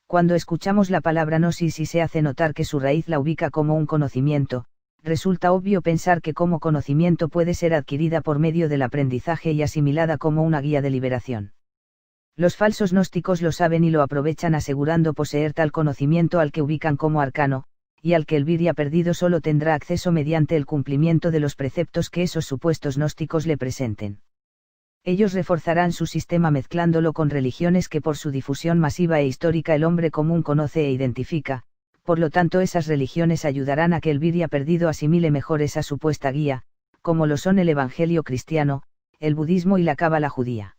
Cuando escuchamos la palabra gnosis y se hace notar que su raíz la ubica como un conocimiento, resulta obvio pensar que como conocimiento puede ser adquirida por medio del aprendizaje y asimilada como una guía de liberación. Los falsos gnósticos lo saben y lo aprovechan asegurando poseer tal conocimiento al que ubican como arcano, y al que el viria perdido solo tendrá acceso mediante el cumplimiento de los preceptos que esos supuestos gnósticos le presenten. Ellos reforzarán su sistema mezclándolo con religiones que por su difusión masiva e histórica el hombre común conoce e identifica, por lo tanto esas religiones ayudarán a que el viria perdido asimile mejor esa supuesta guía, como lo son el Evangelio cristiano, el budismo y la cábala judía.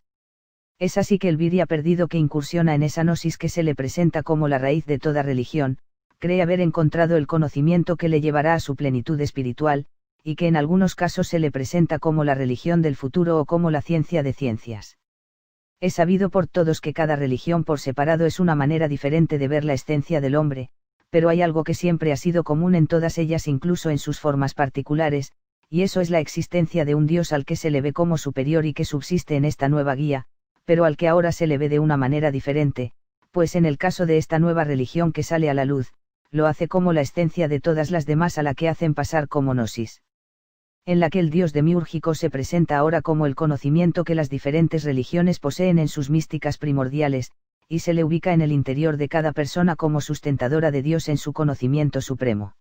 Es así que el viria perdido que incursiona en esa gnosis que se le presenta como la raíz de toda religión, cree haber encontrado el conocimiento que le llevará a su plenitud espiritual, y que en algunos casos se le presenta como la religión del futuro o como la ciencia de ciencias. Es sabido por todos que cada religión por separado es una manera diferente de ver la esencia del hombre, pero hay algo que siempre ha sido común en todas ellas incluso en sus formas particulares, y eso es la existencia de un Dios al que se le ve como superior y que subsiste en esta nueva guía, pero al que ahora se le ve de una manera diferente, pues en el caso de esta nueva religión que sale a la luz, lo hace como la esencia de todas las demás a la que hacen pasar como gnosis. En la que el Dios demiúrgico se presenta ahora como el conocimiento que las diferentes religiones poseen en sus místicas primordiales, y se le ubica en el interior de cada persona como sustentadora de Dios en su conocimiento supremo.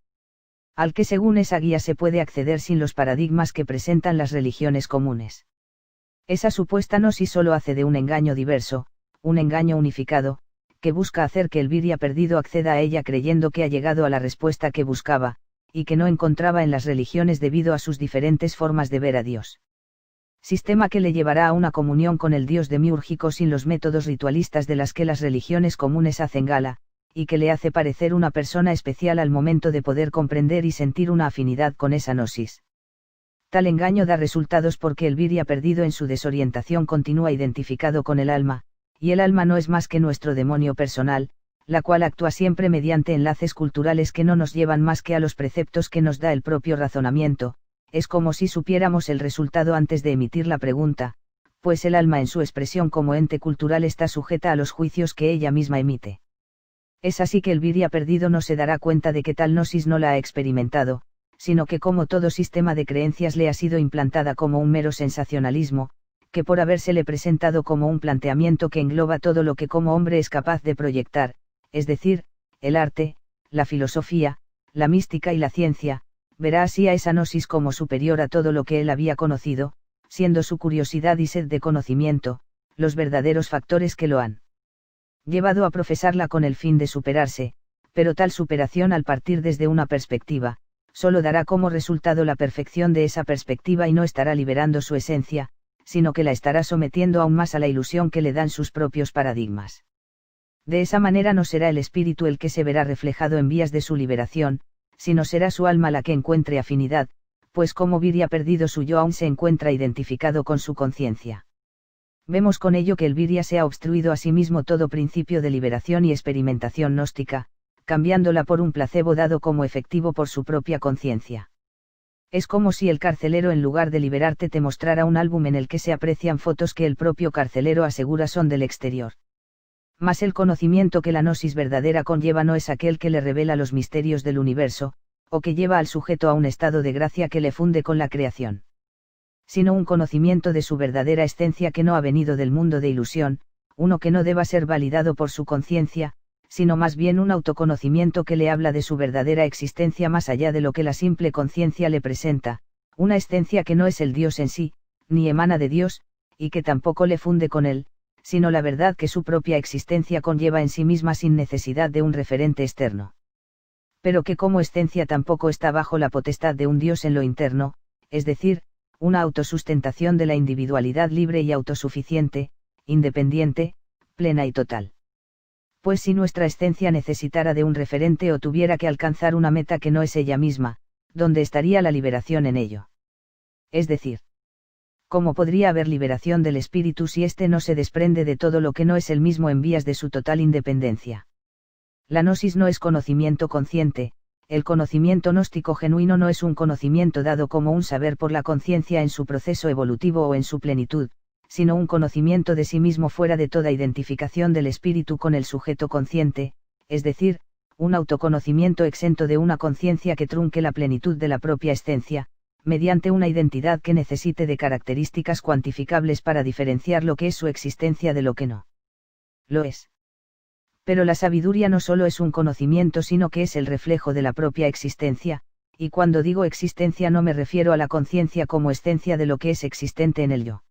Al que según esa guía se puede acceder sin los paradigmas que presentan las religiones comunes. Esa supuesta gnosis solo hace de un engaño diverso, un engaño unificado, que busca hacer que el viria perdido acceda a ella creyendo que ha llegado a la respuesta que buscaba, y que no encontraba en las religiones debido a sus diferentes formas de ver a Dios. Sistema que le llevará a una comunión con el Dios demiúrgico sin los métodos ritualistas de las que las religiones comunes hacen gala, y que le hace parecer una persona especial al momento de poder comprender y sentir una afinidad con esa gnosis. Tal engaño da resultados porque el viria perdido en su desorientación continúa identificado con el alma, y el alma no es más que nuestro demonio personal, la cual actúa siempre mediante enlaces culturales que no nos llevan más que a los preceptos que nos da el propio razonamiento, es como si supiéramos el resultado antes de emitir la pregunta, pues el alma en su expresión como ente cultural está sujeta a los juicios que ella misma emite. Es así que el viria perdido no se dará cuenta de que tal gnosis no la ha experimentado, sino que como todo sistema de creencias le ha sido implantada como un mero sensacionalismo, que por habérsele presentado como un planteamiento que engloba todo lo que como hombre es capaz de proyectar, es decir, el arte, la filosofía, la mística y la ciencia, verá así a esa gnosis como superior a todo lo que él había conocido, siendo su curiosidad y sed de conocimiento, los verdaderos factores que lo han llevado a profesarla con el fin de superarse, pero tal superación al partir desde una perspectiva, solo dará como resultado la perfección de esa perspectiva y no estará liberando su esencia, sino que la estará sometiendo aún más a la ilusión que le dan sus propios paradigmas. De esa manera no será el espíritu el que se verá reflejado en vías de su liberación, sino será su alma la que encuentre afinidad, pues como viria perdido su yo aún se encuentra identificado con su conciencia. Vemos con ello que el viria se ha obstruido a sí mismo todo principio de liberación y experimentación gnóstica, cambiándola por un placebo dado como efectivo por su propia conciencia. Es como si el carcelero en lugar de liberarte te mostrara un álbum en el que se aprecian fotos que el propio carcelero asegura son del exterior. Mas el conocimiento que la gnosis verdadera conlleva no es aquel que le revela los misterios del universo, o que lleva al sujeto a un estado de gracia que le funde con la creación. Sino un conocimiento de su verdadera esencia que no ha venido del mundo de ilusión, uno que no deba ser validado por su conciencia, sino más bien un autoconocimiento que le habla de su verdadera existencia más allá de lo que la simple conciencia le presenta, una esencia que no es el Dios en sí, ni emana de Dios, y que tampoco le funde con él, sino la verdad que su propia existencia conlleva en sí misma sin necesidad de un referente externo. Pero que como esencia tampoco está bajo la potestad de un Dios en lo interno, es decir, una autosustentación de la individualidad libre y autosuficiente, independiente, plena y total. Pues si nuestra esencia necesitara de un referente o tuviera que alcanzar una meta que no es ella misma, ¿dónde estaría la liberación en ello? Es decir, ¿cómo podría haber liberación del espíritu si éste no se desprende de todo lo que no es el mismo en vías de su total independencia? La gnosis no es conocimiento consciente, el conocimiento gnóstico genuino no es un conocimiento dado como un saber por la conciencia en su proceso evolutivo o en su plenitud, sino un conocimiento de sí mismo fuera de toda identificación del espíritu con el sujeto consciente, es decir, un autoconocimiento exento de una conciencia que trunque la plenitud de la propia esencia, mediante una identidad que necesite de características cuantificables para diferenciar lo que es su existencia de lo que no lo es. Pero la sabiduría no solo es un conocimiento, sino que es el reflejo de la propia existencia, y cuando digo existencia no me refiero a la conciencia como esencia de lo que es existente en el yo.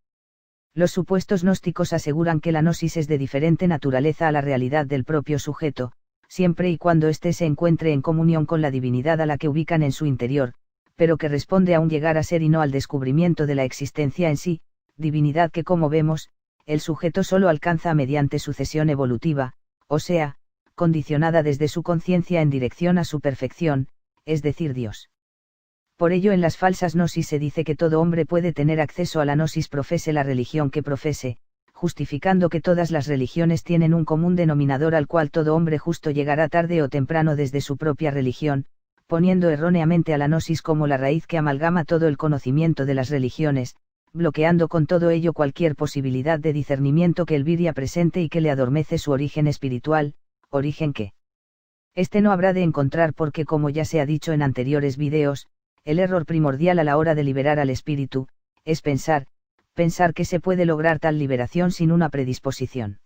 Los supuestos gnósticos aseguran que la gnosis es de diferente naturaleza a la realidad del propio sujeto, siempre y cuando éste se encuentre en comunión con la divinidad a la que ubican en su interior, pero que responde a un llegar a ser y no al descubrimiento de la existencia en sí, divinidad que, como vemos, el sujeto solo alcanza mediante sucesión evolutiva, o sea, condicionada desde su conciencia en dirección a su perfección, es decir, Dios. Por ello en las falsas gnosis se dice que todo hombre puede tener acceso a la gnosis profese la religión que profese, justificando que todas las religiones tienen un común denominador al cual todo hombre justo llegará tarde o temprano desde su propia religión, poniendo erróneamente a la gnosis como la raíz que amalgama todo el conocimiento de las religiones, bloqueando con todo ello cualquier posibilidad de discernimiento que el viria presente y que le adormece su origen espiritual, origen que este no habrá de encontrar porque, como ya se ha dicho en anteriores videos, el error primordial a la hora de liberar al espíritu, es pensar que se puede lograr tal liberación sin una predisposición.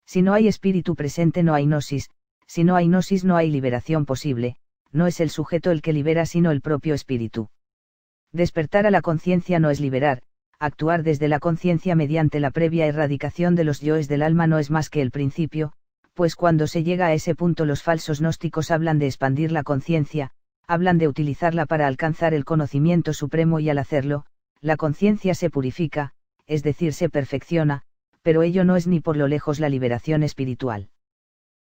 Si no hay espíritu presente no hay gnosis, si no hay gnosis no hay liberación posible, no es el sujeto el que libera sino el propio espíritu. Despertar a la conciencia no es liberar, actuar desde la conciencia mediante la previa erradicación de los yoes del alma no es más que el principio, pues cuando se llega a ese punto los falsos gnósticos hablan de expandir la conciencia, hablan de utilizarla para alcanzar el conocimiento supremo y al hacerlo, la conciencia se purifica, es decir, se perfecciona, pero ello no es ni por lo lejos la liberación espiritual.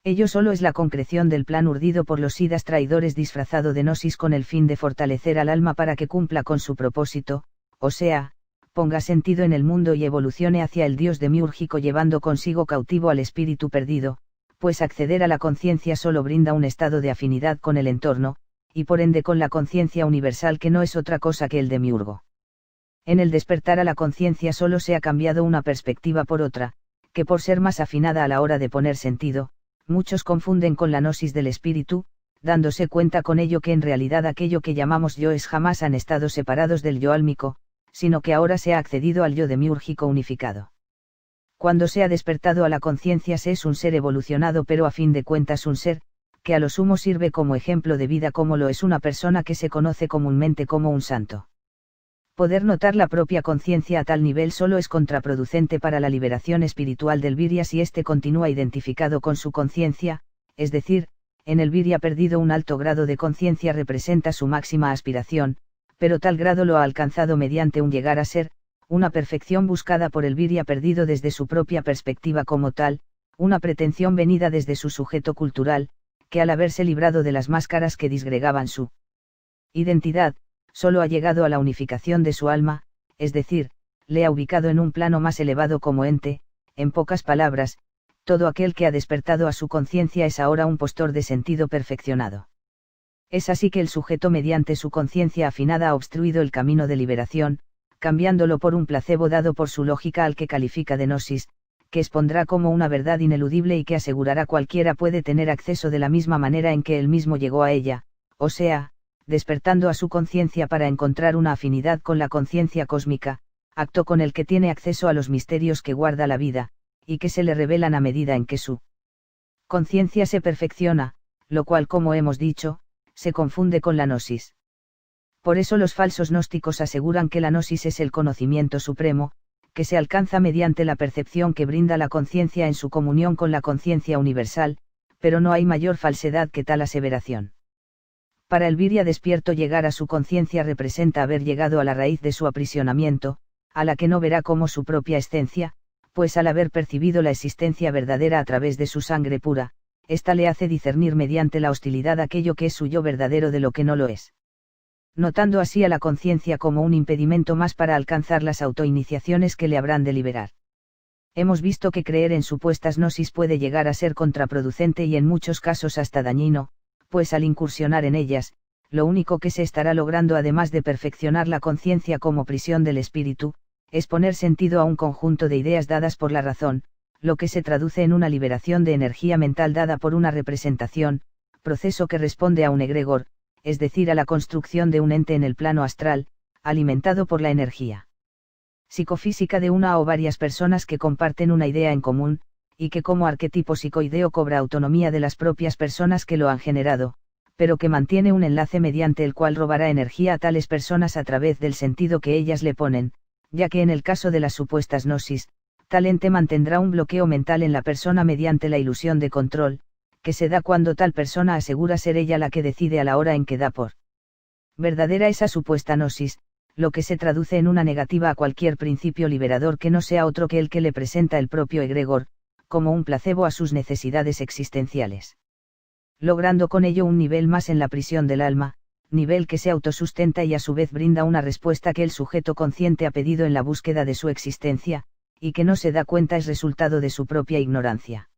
Ello solo es la concreción del plan urdido por los siddhas traidores disfrazado de gnosis con el fin de fortalecer al alma para que cumpla con su propósito, o sea, ponga sentido en el mundo y evolucione hacia el Dios demiúrgico llevando consigo cautivo al espíritu perdido, pues acceder a la conciencia solo brinda un estado de afinidad con el entorno, y por ende con la conciencia universal que no es otra cosa que el demiurgo. En el despertar a la conciencia solo se ha cambiado una perspectiva por otra, que por ser más afinada a la hora de poner sentido, muchos confunden con la gnosis del espíritu, dándose cuenta con ello que en realidad aquello que llamamos yoes jamás han estado separados del yo álmico, sino que ahora se ha accedido al yo demiúrgico unificado. Cuando se ha despertado a la conciencia se es un ser evolucionado pero a fin de cuentas un ser, que a lo sumo sirve como ejemplo de vida como lo es una persona que se conoce comúnmente como un santo. Poder notar la propia conciencia a tal nivel solo es contraproducente para la liberación espiritual del virya si éste continúa identificado con su conciencia, es decir, en el virya perdido un alto grado de conciencia representa su máxima aspiración, pero tal grado lo ha alcanzado mediante un llegar a ser, una perfección buscada por el virya perdido desde su propia perspectiva como tal, una pretensión venida desde su sujeto cultural, que al haberse librado de las máscaras que disgregaban su identidad, solo ha llegado a la unificación de su alma, es decir, le ha ubicado en un plano más elevado como ente, en pocas palabras, todo aquel que ha despertado a su conciencia es ahora un postor de sentido perfeccionado. Es así que el sujeto mediante su conciencia afinada ha obstruido el camino de liberación, cambiándolo por un placebo dado por su lógica al que califica de gnosis, que expondrá como una verdad ineludible y que asegurará cualquiera puede tener acceso de la misma manera en que él mismo llegó a ella, o sea, despertando a su conciencia para encontrar una afinidad con la conciencia cósmica, acto con el que tiene acceso a los misterios que guarda la vida, y que se le revelan a medida en que su conciencia se perfecciona, lo cual, como hemos dicho, se confunde con la gnosis. Por eso los falsos gnósticos aseguran que la gnosis es el conocimiento supremo, que se alcanza mediante la percepción que brinda la conciencia en su comunión con la conciencia universal, pero no hay mayor falsedad que tal aseveración. Para el virya despierto llegar a su conciencia representa haber llegado a la raíz de su aprisionamiento, a la que no verá como su propia esencia, pues al haber percibido la existencia verdadera a través de su sangre pura, ésta le hace discernir mediante la hostilidad aquello que es su yo verdadero de lo que no lo es. Notando así a la conciencia como un impedimento más para alcanzar las autoiniciaciones que le habrán de liberar. Hemos visto que creer en supuestas gnosis puede llegar a ser contraproducente y en muchos casos hasta dañino, pues al incursionar en ellas, lo único que se estará logrando además de perfeccionar la conciencia como prisión del espíritu, es poner sentido a un conjunto de ideas dadas por la razón, lo que se traduce en una liberación de energía mental dada por una representación, proceso que responde a un egregor, es decir, a la construcción de un ente en el plano astral, alimentado por la energía psicofísica de una o varias personas que comparten una idea en común, y que como arquetipo psicoideo cobra autonomía de las propias personas que lo han generado, pero que mantiene un enlace mediante el cual robará energía a tales personas a través del sentido que ellas le ponen, ya que en el caso de las supuestas gnosis, tal ente mantendrá un bloqueo mental en la persona mediante la ilusión de control, que se da cuando tal persona asegura ser ella la que decide a la hora en que da por verdadera esa supuesta gnosis, lo que se traduce en una negativa a cualquier principio liberador que no sea otro que el que le presenta el propio egregor, como un placebo a sus necesidades existenciales. Logrando con ello un nivel más en la prisión del alma, nivel que se autosustenta y a su vez brinda una respuesta que el sujeto consciente ha pedido en la búsqueda de su existencia, y que no se da cuenta es resultado de su propia ignorancia.